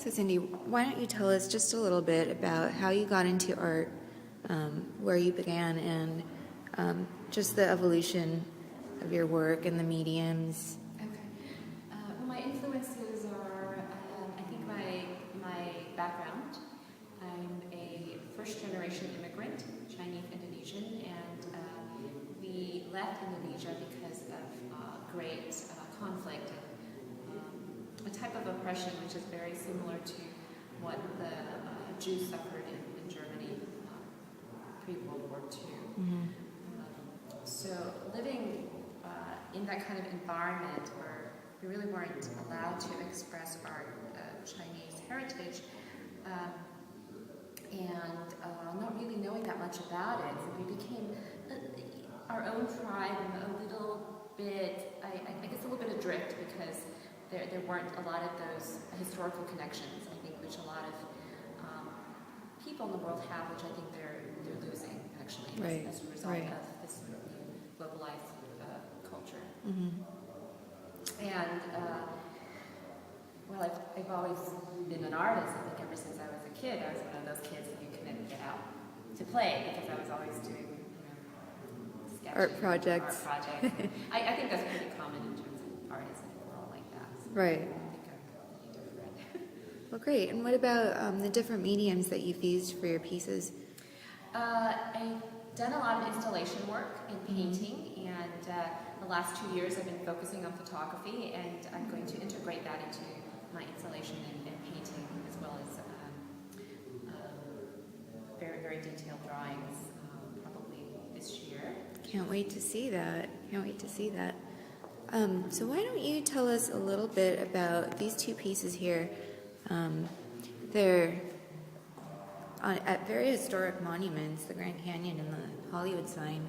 So Cindy, why don't you tell us just a little bit about how you got into art, where you began, and just the evolution of your work and the mediums. Okay. Well, my influences are, I think my background. I'm a first-generation immigrant, Chinese Indonesian, and we left Indonesia because of great conflict and a type of oppression which is very similar to what the Jews suffered in Germany pre-World War II. Mm-hmm. So living in that kind of environment where we really weren't allowed to express our Chinese heritage, and not really knowing that much about it, so we became our own tribe and a little bit, I guess a little bit adrift, because there weren't a lot of those historical connections, I think, which a lot of people in the world have, which I think they're losing, actually, right. as a result of this sort of new globalized culture. Mm-hmm. And, well, I've always been an artist. I think ever since I was a kid, I was one of those kids that you couldn't get out to play because I was always doing, sketching, art projects. I think that's pretty common in terms of artists in the world like that. So Right. I think I'm completely different. Well, great. And what about the different mediums that you've used for your pieces? I've done a lot of installation work and painting, and the last 2 years I've been focusing on photography, and I'm going to integrate that into my installation and painting, as well as very, very detailed drawings, probably this year. Can't wait to see that. Can't wait to see that. So why don't you tell us a little bit about these two pieces here? They're at very historic monuments, the Grand Canyon and the Hollywood sign.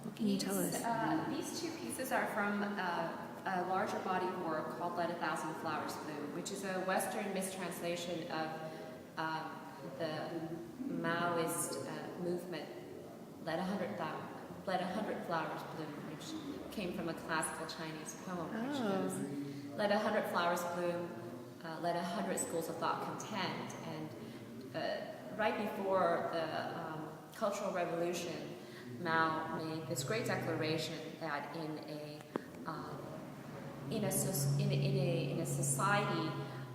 What can you tell us? These two pieces are from a larger body of work called Let a Thousand Flowers Bloom, which is a Western mistranslation of the Maoist movement, Let a Hundred Flowers Bloom, which came from a classical Chinese poem, which goes, let 100 flowers bloom, let 100 schools of thought contend. And right before the Cultural Revolution, Mao made this great declaration that in a society,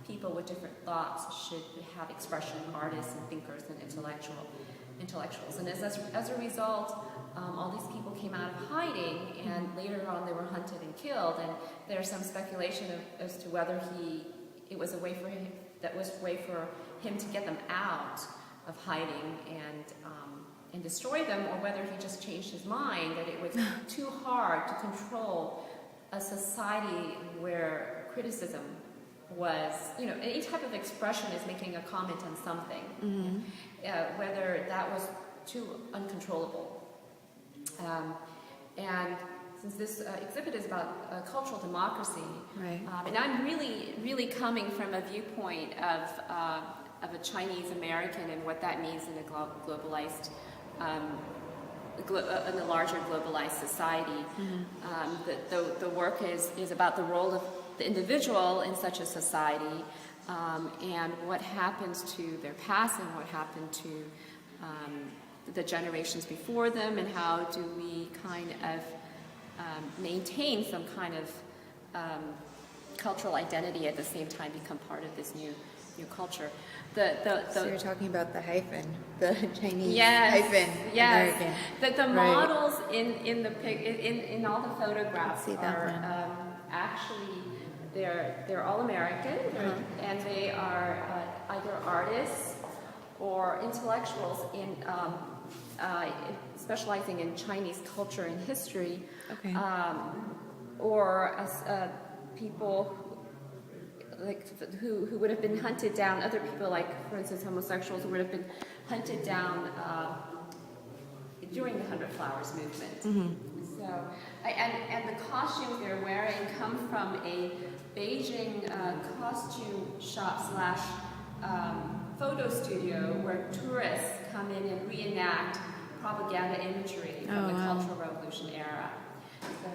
people with different thoughts should have expression, artists and thinkers and intellectuals. And as a result, all these people came out of hiding, and later on they were hunted and killed. And there's some speculation as to whether it was a way for him to get them out of hiding and destroy them, or whether he just changed his mind, that it was too hard to control a society where criticism was, any type of expression is making a comment on something, whether that was too uncontrollable. And since this exhibit is about cultural democracy, Right. And I'm really, really coming from a viewpoint of a Chinese American and what that means in a globalized, in a larger globalized society. The work is about the role of the individual in such a society, and what happens to their past and what happened to the generations before them, and how do we kind of maintain some kind of cultural identity at the same time, become part of this new culture. So you're talking about the hyphen, the Chinese yes, hyphen, yes. American. The Right. models in all the photographs See that are one. actually they're all American, and they are either artists or intellectuals in specializing in Chinese culture and history, Okay. or people like who would have been hunted down. Other people, like for instance homosexuals, who would have been hunted down during the 100 Flowers movement. So, and the costumes they're wearing come from a Beijing costume shop / photo studio where tourists come in and reenact propaganda imagery from the Cultural Revolution era. So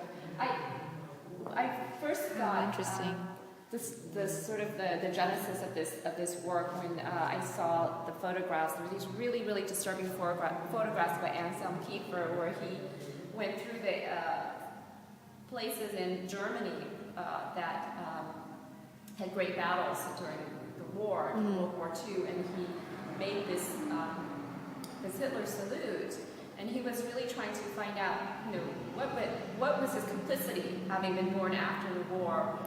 I first thought interesting. this sort of the genesis of this work when I saw the photographs. There were these really, really disturbing photographs by Anselm Kiefer where he went through the places in Germany that had great battles during the war, World War II, and he made this Hitler salute, and he was really trying to find out, what was his complicity, having been born after the war,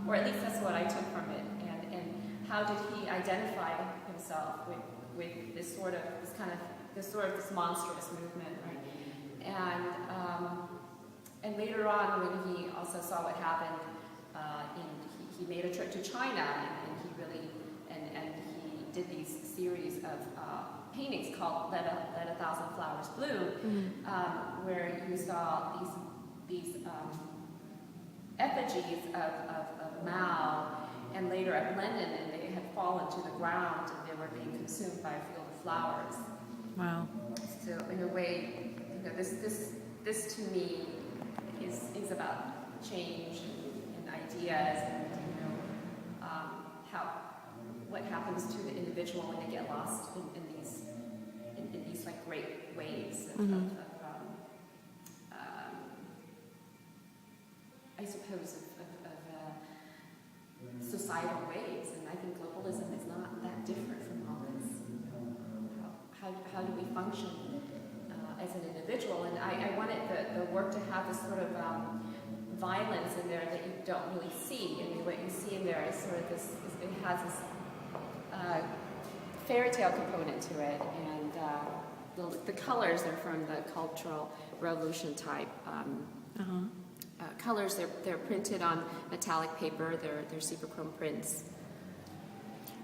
or at least that's what I took from it, and how did he identify himself with this monstrous movement, right? And later on, when he also saw what happened, he made a trip to China, and he really and he did these series of paintings called "Let a Thousand Flowers Bloom," where you saw these effigies of Mao and later of Lenin, and they had fallen to the ground and they were being consumed by a field of flowers. Wow. So in a way, this to me is about change and ideas, and what happens to the individual when they get lost in these like great waves of I suppose of societal waves, and I think globalism is not that different from all this. How do we function as an individual? And I wanted the work to have this sort of violence in there that you don't really see. I mean, what you see in there is sort of this, it has this fairy tale component to it, and the colors are from the Cultural Revolution type colors. They're printed on metallic paper. They're superchrome prints.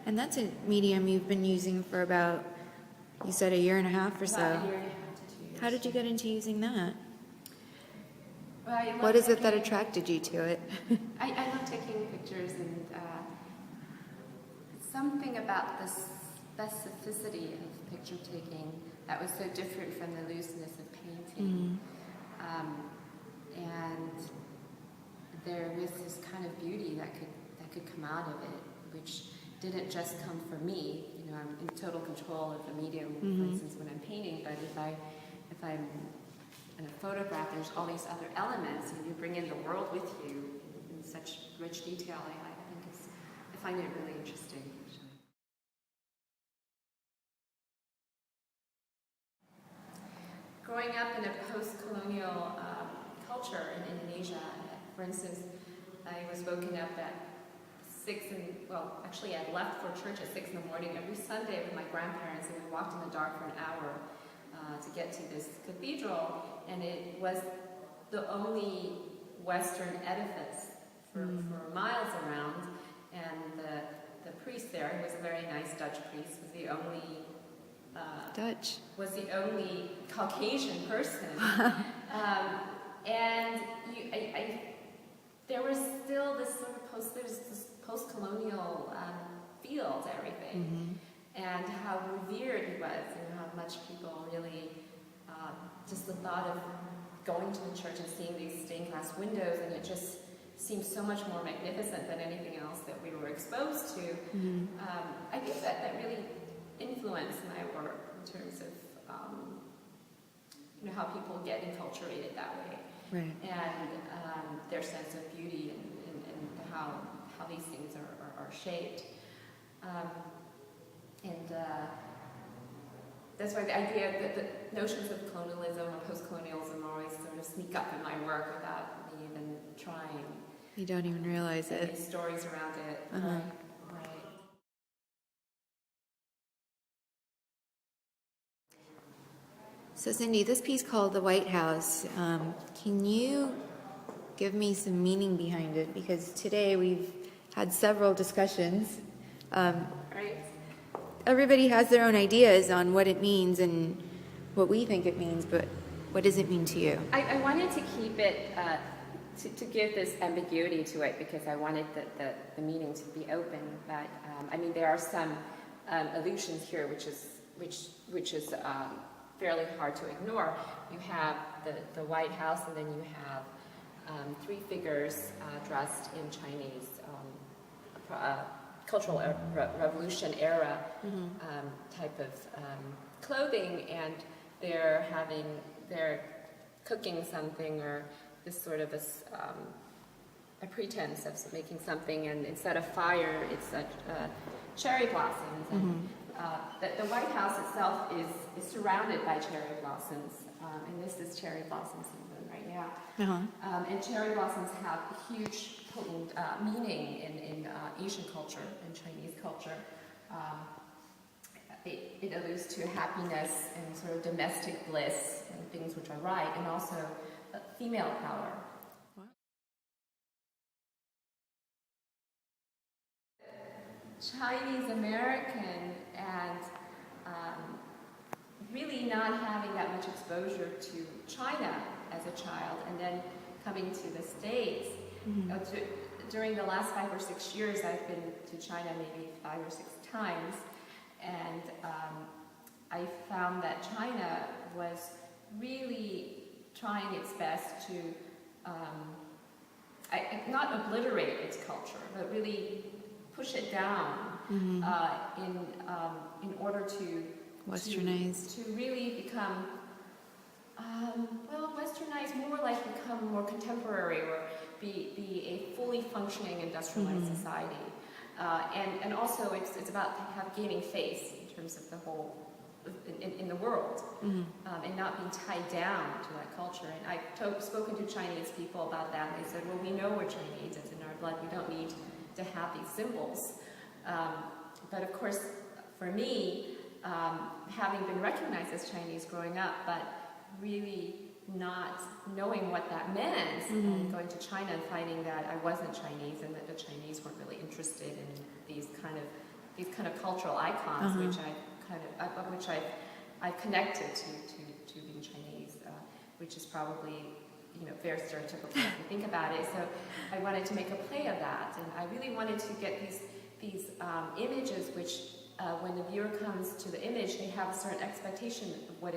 And that's a medium you've been using for about, you said, a year and a half or so. About a year and a half to 2 years. How did you get into using that? Well, What is it that attracted you to it? I love taking pictures, and something about the specificity of picture taking that was so different from the looseness of painting. And there was this kind of beauty that could come out of it, which didn't just come from me. I'm in total control of the medium, for instance, when I'm painting. But if I'm in a photograph, there's all these other elements, and you bring in the world with you in such rich detail. I find it really interesting. Growing up in a post-colonial culture in Indonesia, for instance, I was woken up at 6 actually I'd left for church at 6 in the morning every Sunday with my grandparents, and we walked in the dark for an hour to get to this cathedral, and it was the only Western edifice for miles around, and the priest there, who was a very nice Dutch priest, was the only Caucasian person. And there was still this sort of post-colonial feel to everything, and how revered he was, and how much people really just the thought of going to the church and seeing these stained glass windows, and it just seemed so much more magnificent than anything else that we were exposed to. I think that really influenced my work in terms of how people get enculturated that way, Right. and their sense of beauty and how these things are shaped. That's why the idea that the notions of colonialism or post-colonialism always sort of sneak up in my work without me even trying. You don't even realize And it. there's stories around it. Uh-huh. Right. So Cindy, this piece called The White House, can you give me some meaning behind it? Because today we've had several discussions. Right. Everybody has their own ideas on what it means and what we think it means, but what does it mean to you? I wanted to keep it, to give this ambiguity to it, because I wanted the meaning to be open. But there are some allusions here, which is fairly hard to ignore. You have the White House, and then you have three figures dressed in Chinese Cultural Revolution era type of clothing, and they're cooking something, or this sort of a pretense of making something, and instead of fire, it's cherry blossoms. And the White House itself is surrounded by cherry blossoms, and this is cherry blossom season right now. And cherry blossoms have a huge potent meaning in Asian culture and Chinese culture. It alludes to happiness and sort of domestic bliss and things which are right, and also female power. Chinese American, and really not having that much exposure to China as a child, and then coming to the States. During the last 5 or 6 years, I've been to China maybe 5 or 6 times, and I found that China was really trying its best to not obliterate its culture, but really push it down in order to Westernized. to really become westernized, more like become more contemporary, or be a fully functioning industrialized society. And also it's about gaining face in terms of the whole in the world, and not being tied down to that culture. And I've spoken to Chinese people about that, and they said, well, we know we're Chinese, it's in our blood, we don't need to have these symbols. But of course, for me, having been recognized as Chinese growing up, but really not knowing what that meant, and going to China and finding that I wasn't Chinese, and that the Chinese weren't really interested in these kind of cultural icons, which I connected to being Chinese, which is probably very stereotypical if you think about it. So I wanted to make a play of that, and I really wanted to get these images which, when the viewer comes to the image, they have a certain expectation of what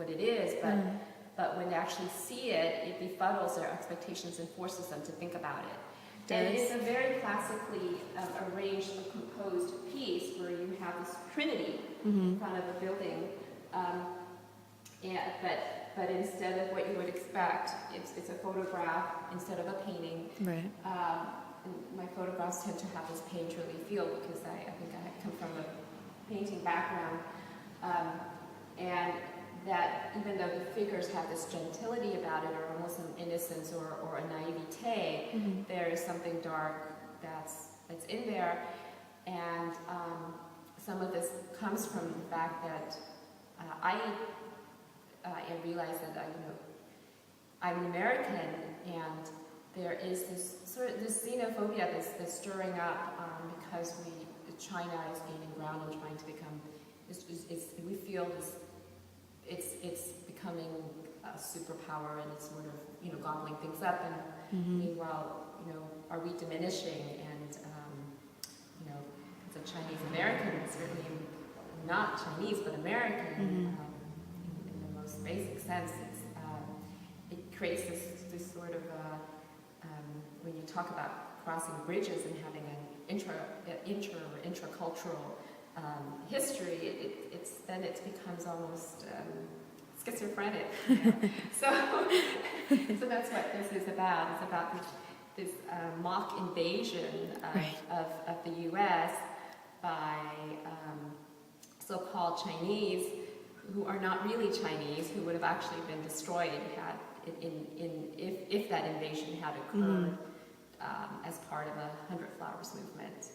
it is, but when they actually see it, it befuddles their expectations and forces them to think about it. And it's a very classically arranged, composed piece where you have this trinity in front of a building, but instead of what you would expect, it's a photograph instead of a painting. Right. My photographs tend to have this painterly feel because I think I come from a painting background, and that even though the figures have this gentility about it, or almost an innocence or a naivete, there is something dark that's in there, and some of this comes from the fact that I realize that I'm an American, and there is this xenophobia that's stirring up because China is gaining ground and trying to become. We feel it's becoming a superpower, and it's sort of gobbling things up, and meanwhile are we diminishing? And as a Chinese American, certainly not Chinese but American, in the most basic sense, it creates this sort of when you talk about crossing bridges and having an intracultural history, it becomes almost schizophrenic. So that's what this is about. It's about this mock invasion of the U.S. by so-called Chinese who are not really Chinese, who would have actually been destroyed if that invasion had occurred as part of a 100 Flowers movement.